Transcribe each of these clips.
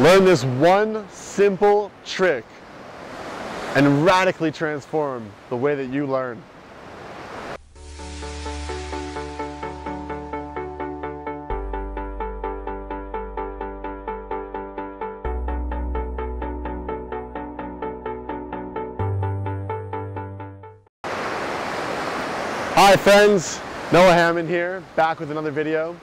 Learn this one simple trick and radically transform the way that you learn. Hi friends, Noah Hammond here, back with another video.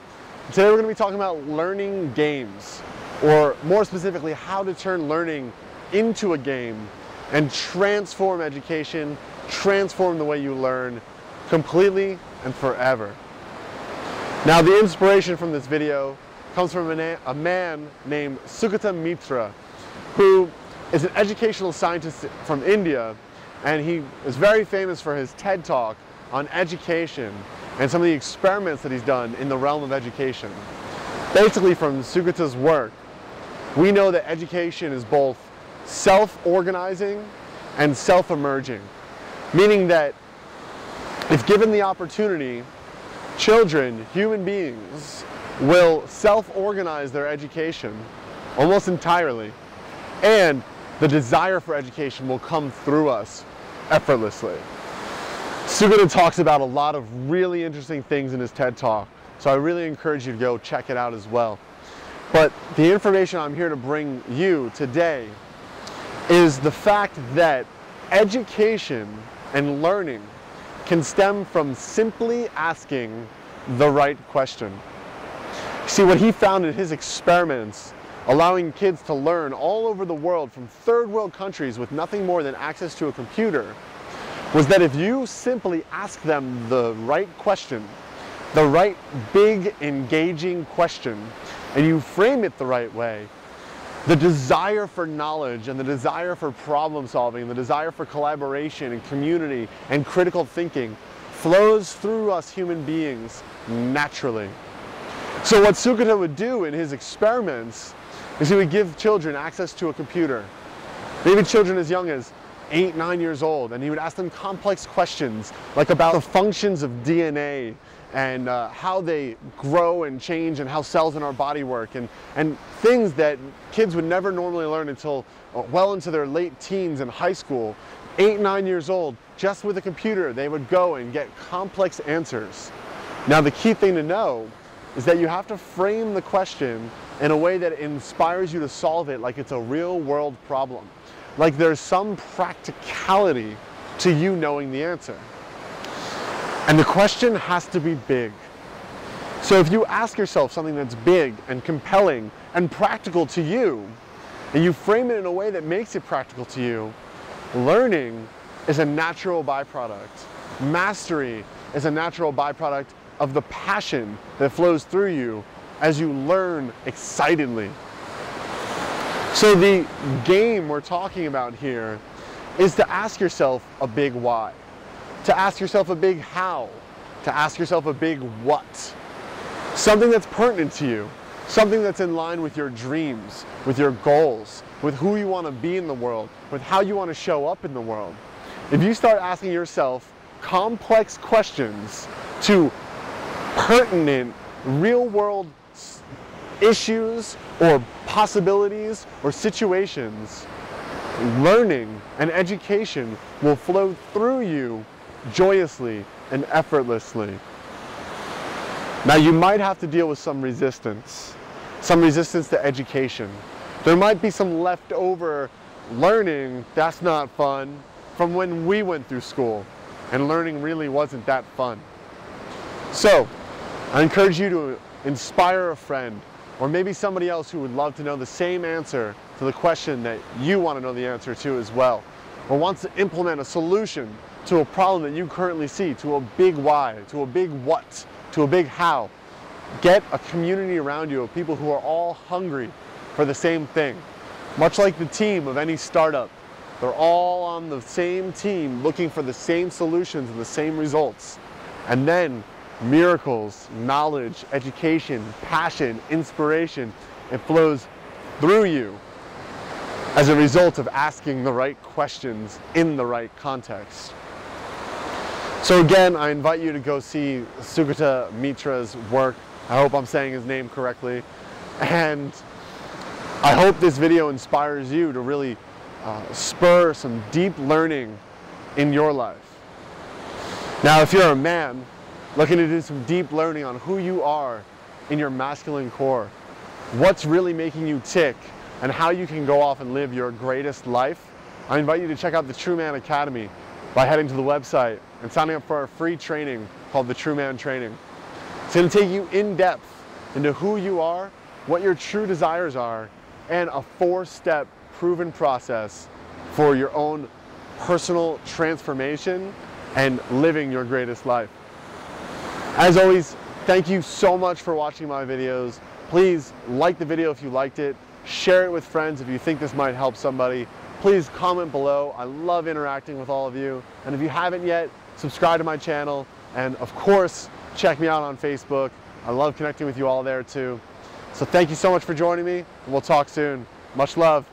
Today we're going to be talking about learning games, or more specifically, how to turn learning into a game and transform education, transform the way you learn completely and forever. Now, the inspiration from this video comes from a man named Sugata Mitra, who is an educational scientist from India, and he is very famous for his TED Talk on education and some of the experiments that he's done in the realm of education. Basically, from Sugata's work, we know that education is both self-organizing and self-emerging, meaning that if given the opportunity, children, human beings, will self-organize their education almost entirely, and the desire for education will come through us effortlessly. Sugata talks about a lot of really interesting things in his TED Talk, so I really encourage you to go check it out as well. But the information I'm here to bring you today is the fact that education and learning can stem from simply asking the right question. See, what he found in his experiments, allowing kids to learn all over the world from third world countries with nothing more than access to a computer, was that if you simply ask them the right question, the right big engaging question, and you frame it the right way, the desire for knowledge and the desire for problem solving, the desire for collaboration and community and critical thinking flows through us human beings naturally. So what Sugata would do in his experiments is he would give children access to a computer, maybe children as young as 8, 9 years old, and he would ask them complex questions like about the functions of DNA and how they grow and change and how cells in our body work, and things that kids would never normally learn until well into their late teens and high school. 8, 9 years old, just with a computer, they would go and get complex answers. Now, the key thing to know is that you have to frame the question in a way that inspires you to solve it like it's a real world problem. Like there's some practicality to you knowing the answer. And the question has to be big. So if you ask yourself something that's big and compelling and practical to you, and you frame it in a way that makes it practical to you, learning is a natural byproduct. Mastery is a natural byproduct of the passion that flows through you as you learn excitedly. So the game we're talking about here is to ask yourself a big why, to ask yourself a big how, to ask yourself a big what. Something that's pertinent to you, something that's in line with your dreams, with your goals, with who you want to be in the world, with how you want to show up in the world. If you start asking yourself complex questions to pertinent, real-world issues or possibilities or situations, learning and education will flow through you joyously and effortlessly. Now, you might have to deal with some resistance to education. There might be some leftover learning that's not fun from when we went through school, and learning really wasn't that fun. So, I encourage you to inspire a friend, or maybe somebody else who would love to know the same answer to the question that you want to know the answer to as well, or wants to implement a solution to a problem that you currently see, to a big why, to a big what, to a big how. Get a community around you of people who are all hungry for the same thing. Much like the team of any startup, they're all on the same team looking for the same solutions and the same results. And then miracles, knowledge, education, passion, inspiration, it flows through you as a result of asking the right questions in the right context. So again, I invite you to go see Sugata Mitra's work. I hope I'm saying his name correctly. And I hope this video inspires you to really spur some deep learning in your life. Now, if you're a man looking to do some deep learning on who you are in your masculine core, what's really making you tick, and how you can go off and live your greatest life, I invite you to check out the True Man Academy by heading to the website and signing up for our free training called the True Man Training. It's going to take you in depth into who you are, what your true desires are, and a 4-step proven process for your own personal transformation and living your greatest life. As always, thank you so much for watching my videos. Please like the video if you liked it, share it with friends if you think this might help somebody. Please comment below. I love interacting with all of you. And if you haven't yet, subscribe to my channel, and of course, check me out on Facebook. I love connecting with you all there too. So thank you so much for joining me, and we'll talk soon. Much love.